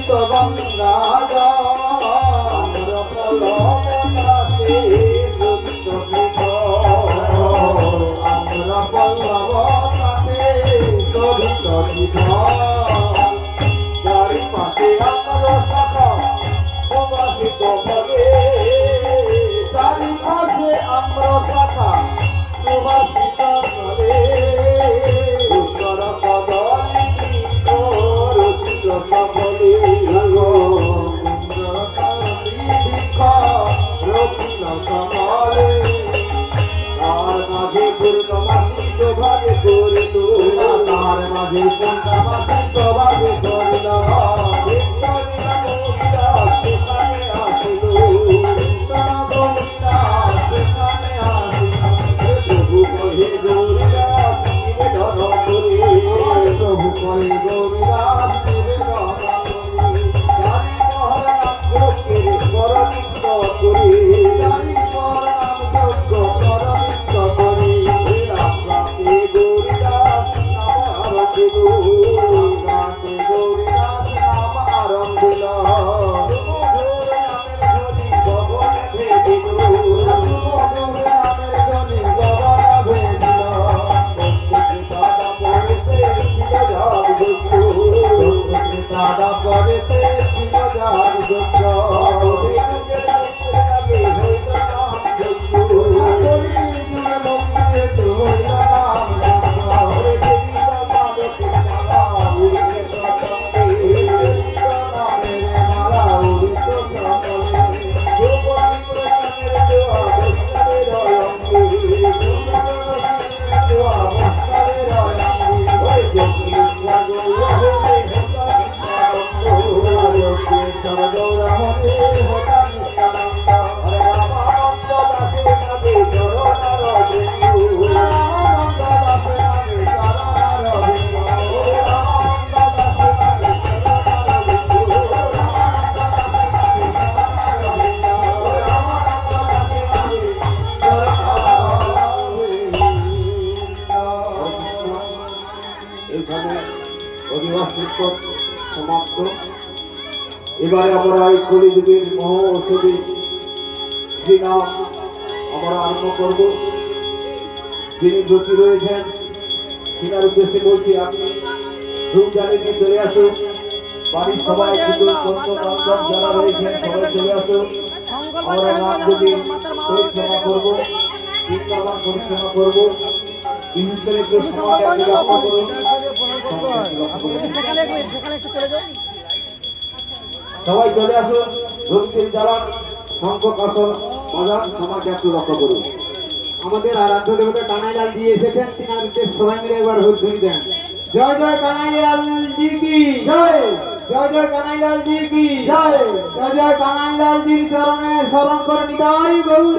অমৃত গঙ্গা আমরা পল্লবনাতে দুঃখ আমরা পল্লবনাতে দুঃখ চারি পাশে আমরা শাখা প্রবাসিত হবে চারি পাশে আমরা শাখা প্রবাসিত হবে উত্তর কদলী রচিত সকলে রচিত সকলে তার মাঝে পূর্ণমাসী শোভাগে করিল তার মাঝে পূর্ণমাসী শোভাগে করিল প্রভু কহে গৌরীদাস প্রভু কহে গৌরীদাস দাদা পরেতে ছিল যার যোগ্য সমাপ্ত। এবারে আমরা এই কলিযুগের মহ ঔষধি শ্রীনাম আমরা আরম্ভ করব। যিনি ব্রতী রয়েছেন তিনার উদ্দেশ্যে বলছি, আপনি ধূপ জ্বালিয়ে চলে আসুন। বাড়ির সবাই যারা রয়েছেন সবাই চলে আসুন। আমরা নাম যদি পরিক্রমা করবো, তিনবার পরিক্রমা করবো। বিশেষ করে একটু সমাজকে লক্ষ্য করুন, সবাই চলে আসুন। রক্তিম জ্বালান, শঙ্খ কাসন বাজান, সমাজকে একটু লক্ষ্য করুন। আমাদের আরাধ্য দেবতা কানাইলাল দিয়ে এসেছেন, তিনার উদ্দেশ্যে সবাই মিলে এবার ধ্বনি দেন। জয় জয় কানাইলাল জি কি জয়, জয় জয় কানাইলাল জি কি জয়, জয় জয় কানাইলাল জির চরণে শরণ করে নিতাই গৌর